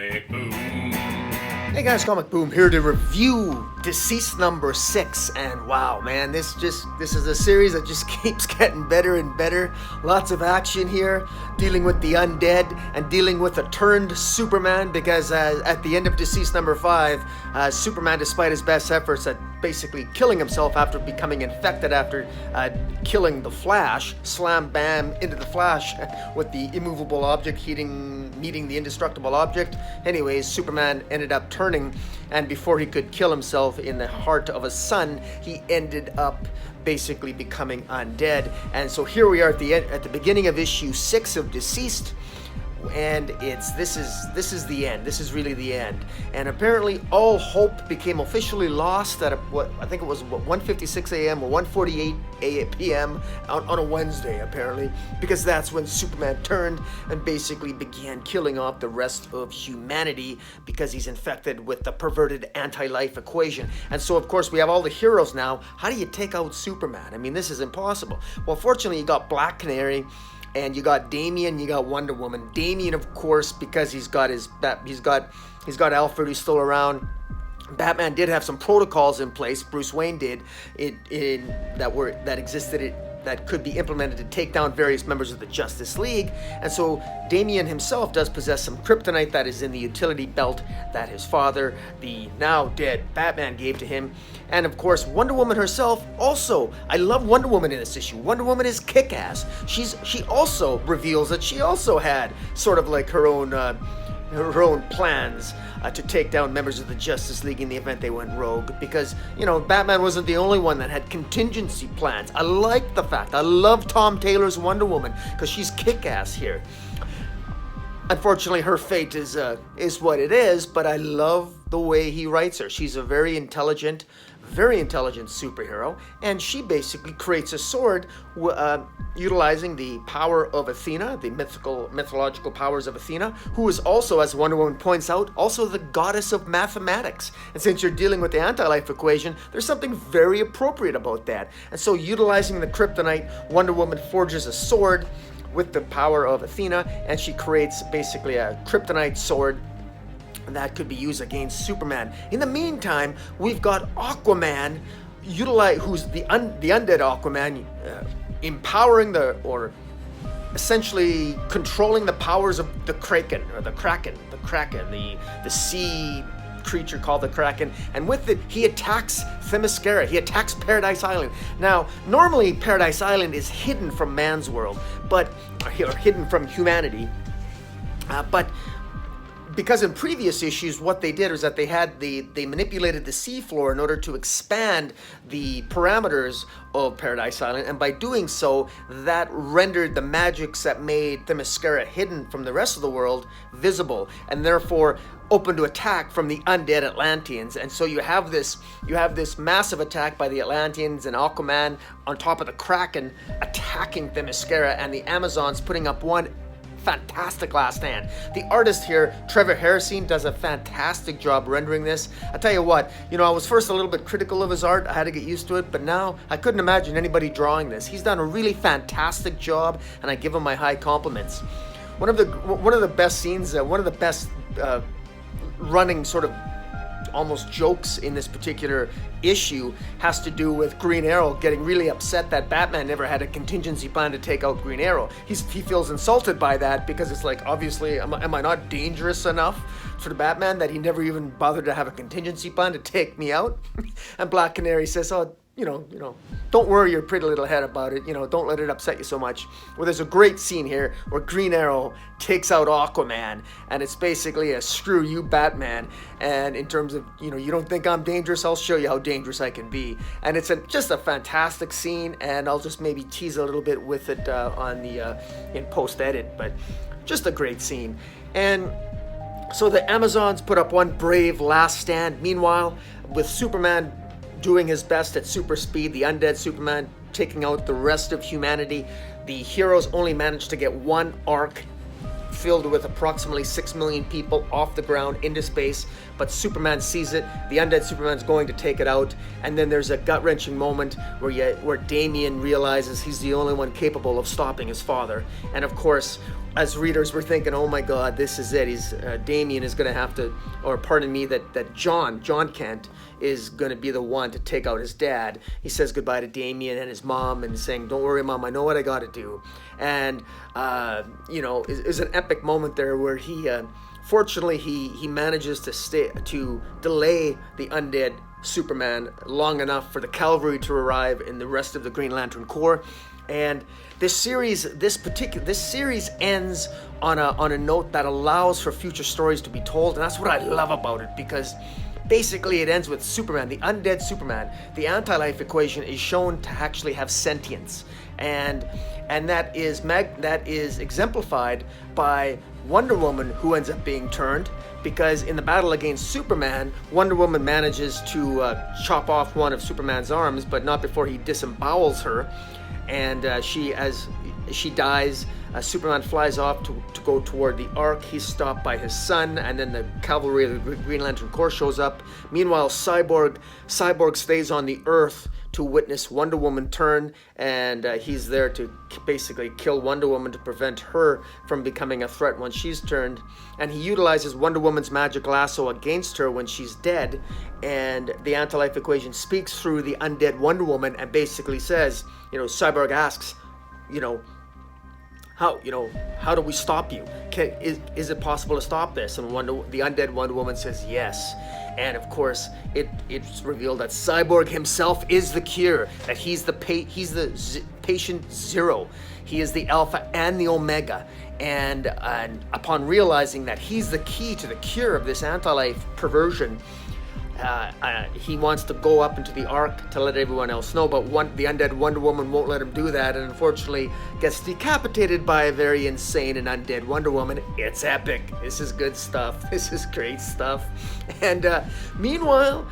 Comic Boom. Hey guys, Comic Boom here to review Deceased number 6, and wow, man, this is a series that just keeps getting better and better. Lots of action here, dealing with the undead and dealing with a turned Superman, because at the end of Deceased number 5, Superman, despite his best efforts at basically killing himself after becoming infected after killing the Flash, slam bam into the Flash with the immovable object meeting the indestructible object. Anyways, Superman ended up turning, and before he could kill himself in the heart of a sun, he ended up basically becoming undead. And so here we are at the beginning of issue 6 of Deceased. And this is the end. This is really the end. And apparently all hope became officially lost at I think it was 1:56 a.m. or 1:48 p.m. on a Wednesday, apparently, because that's when Superman turned and basically began killing off the rest of humanity because he's infected with the perverted anti-life equation. And so of course we have all the heroes now. How do you take out Superman? I mean, this is impossible. Well, fortunately you got Black Canary, and you got Damian, you got Wonder Woman. Damian, of course, because he's got Alfred who's still around. Batman did have some protocols in place. Bruce Wayne did that could be implemented to take down various members of the Justice League. And so Damian himself does possess some kryptonite that is in the utility belt that his father, the now dead Batman, gave to him. And of course, Wonder Woman herself also. I love Wonder Woman in this issue. Wonder Woman is kick-ass. She also reveals that she also had sort of like her own plans to take down members of the Justice League in the event they went rogue, because, you know, Batman wasn't the only one that had contingency plans. I like the fact. I love Tom Taylor's Wonder Woman because she's kick-ass here. Unfortunately, her fate is what it is, but I love the way he writes her. She's a very intelligent superhero, and she basically creates a sword utilizing the power of Athena, the mythological powers of Athena, who is also, as Wonder Woman points out, also the goddess of mathematics. And since you're dealing with the anti-life equation, there's something very appropriate about that. And so, utilizing the kryptonite, Wonder Woman forges a sword with the power of Athena, and she creates basically a kryptonite sword that could be used against Superman. In the meantime, we've got Aquaman, who's the undead Aquaman, empowering or essentially controlling the powers of the Kraken, the sea creature called the Kraken, and with it he attacks Themyscira. He attacks Paradise Island. Now, normally Paradise Island is hidden from man's world, or hidden from humanity, but because in previous issues what they did was that they manipulated the seafloor in order to expand the parameters of Paradise Island, and by doing so, that rendered the magics that made Themyscira hidden from the rest of the world visible, and therefore open to attack from the undead Atlanteans. And so you have this massive attack by the Atlanteans and Aquaman on top of the Kraken attacking Themyscira, and the Amazons putting up one fantastic last stand. The artist here, Trevor Hairsine, does a fantastic job rendering this. I tell you what, I was first a little bit critical of his art. I had to get used to it, but now I couldn't imagine anybody drawing this. He's done a really fantastic job, and I give him my high compliments. One of the best scenes, one of the best running sort of almost jokes in this particular issue has to do with Green Arrow getting really upset that Batman never had a contingency plan to take out Green Arrow. He feels insulted by that, because it's like, obviously, am I not dangerous enough for the Batman that he never even bothered to have a contingency plan to take me out? And Black Canary says, oh, don't worry your pretty little head about it. Don't let it upset you so much. Well, there's a great scene here where Green Arrow takes out Aquaman, and it's basically a screw you, Batman. And in terms of, you don't think I'm dangerous? I'll show you how dangerous I can be. And it's just a fantastic scene, and I'll just maybe tease a little bit with it in post-edit, but just a great scene. And so the Amazons put up one brave last stand. Meanwhile, with Superman doing his best at super speed, the undead Superman taking out the rest of humanity, the heroes only managed to get one arc filled with approximately 6 million people off the ground into space, but Superman sees it. The undead Superman's going to take it out, and then there's a gut-wrenching moment where Damian realizes he's the only one capable of stopping his father. And of course, as readers, we're thinking, oh my God, this is it. He's Damien is going to have to, or pardon me, that John Kent is going to be the one to take out his dad. He says goodbye to Damien and his mom and saying, don't worry, Mom, I know what I got to do. And, is an epic moment there where he, fortunately, he manages to delay the undead Superman long enough for the cavalry to arrive in the rest of the Green Lantern Corps. And this series ends on a note that allows for future stories to be told, and that's what I love about it, because basically it ends with Superman, the undead Superman. The anti-life equation is shown to actually have sentience, and that is exemplified by Wonder Woman, who ends up being turned, because in the battle against Superman, Wonder Woman manages to chop off one of Superman's arms, but not before he disembowels her. And as she dies, Superman flies off to go toward the Ark. He's stopped by his son, and then the cavalry of the Green Lantern Corps shows up. Meanwhile, Cyborg stays on the Earth to witness Wonder Woman turn, and he's there to basically kill Wonder Woman to prevent her from becoming a threat when she's turned. And he utilizes Wonder Woman's magic lasso against her when she's dead, and the anti-life equation speaks through the undead Wonder Woman and basically says, Cyborg asks, how do we stop you? Is it possible to stop this? And the undead Wonder Woman says yes. And of course, it's revealed that Cyborg himself is the cure. That he's the patient zero. He is the alpha and the omega. And upon realizing that he's the key to the cure of this anti-life perversion, he wants to go up into the Ark to let everyone else know, but the undead Wonder Woman won't let him do that, and unfortunately gets decapitated by a very insane and undead Wonder Woman. It's epic. This is good stuff. This is great stuff. And meanwhile,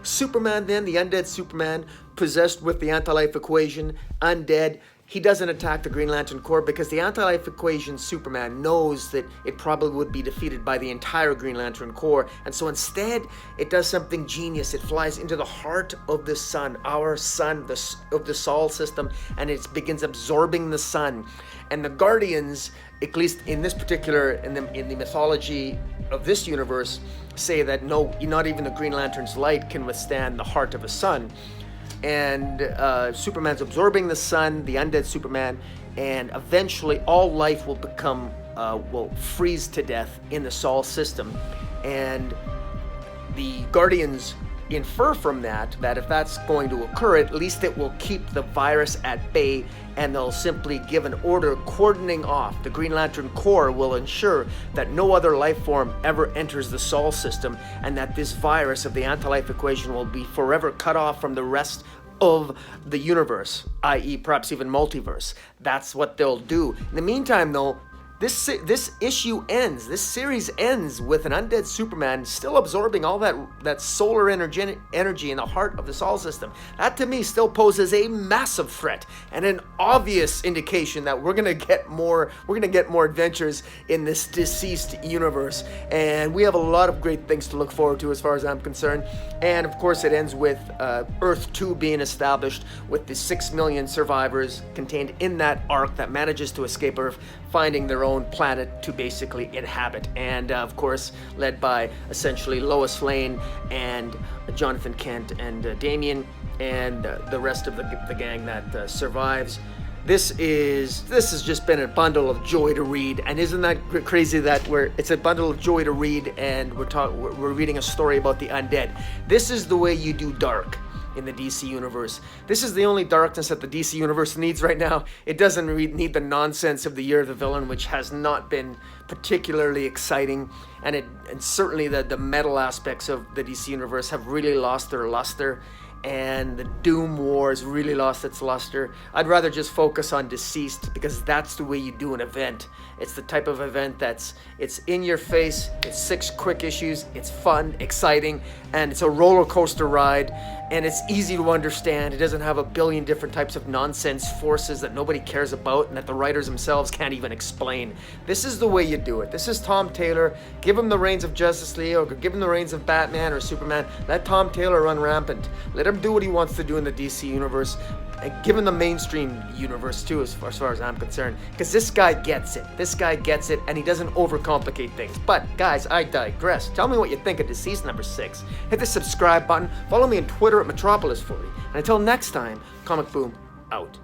Superman, then the undead Superman, possessed with the anti-life equation, undead, he doesn't attack the Green Lantern Corps because the anti-life equation Superman knows that it probably would be defeated by the entire Green Lantern Corps. And so instead, it does something genius. It flies into the heart of the sun, our sun, of the Sol system, and it begins absorbing the sun. And the Guardians, at least in this particular, in the mythology of this universe, say that no, not even the Green Lantern's light can withstand the heart of a sun. And Superman's absorbing the sun, the undead Superman, and eventually all life will freeze to death in the Sol system. And the Guardians infer from that if that's going to occur, at least it will keep the virus at bay, and they'll simply give an order cordoning off. The Green Lantern Corps will ensure that no other life form ever enters the Sol system, and that this virus of the anti-life equation will be forever cut off from the rest of the universe, i.e. perhaps even multiverse. That's what they'll do. In the meantime, though, this issue ends, this series ends with an undead Superman still absorbing all that solar energy in the heart of the Sol system. That to me still poses a massive threat and an obvious indication that we're gonna get more adventures in this deceased universe. And we have a lot of great things to look forward to as far as I'm concerned. And of course it ends with Earth 2 being established with the 6 million survivors contained in that Ark that manages to escape Earth, finding their own planet to basically inhabit, and of course led by essentially Lois Lane and Jonathan Kent and Damien and the rest of the gang that survives. This has just been a bundle of joy to read, and isn't that crazy that it's a bundle of joy to read, and we're reading a story about the undead. This is the way you do dark in the DC universe. This is the only darkness that the DC universe needs right now. It doesn't need the nonsense of the Year of the Villain, which has not been particularly exciting, and certainly the metal aspects of the DC universe have really lost their luster, and the Doom Wars really lost its luster. I'd rather just focus on Deceased, because that's the way you do an event. It's the type of event it's in your face, it's 6 quick issues, it's fun, exciting, and it's a roller coaster ride. and it's easy to understand. It doesn't have a billion different types of nonsense forces that nobody cares about and that the writers themselves can't even explain. This is the way you do it. This is Tom Taylor. Give him the reins of Justice League, or give him the reins of Batman or Superman. Let Tom Taylor run rampant. Let him do what he wants to do in the DC universe. And give him the mainstream universe too, as far as I'm concerned. Because this guy gets it. This guy gets it, and he doesn't overcomplicate things. But, guys, I digress. Tell me what you think of Deceased number 6. Hit the subscribe button. Follow me on Twitter at Metropolis40. And until next time, Comic Boom out.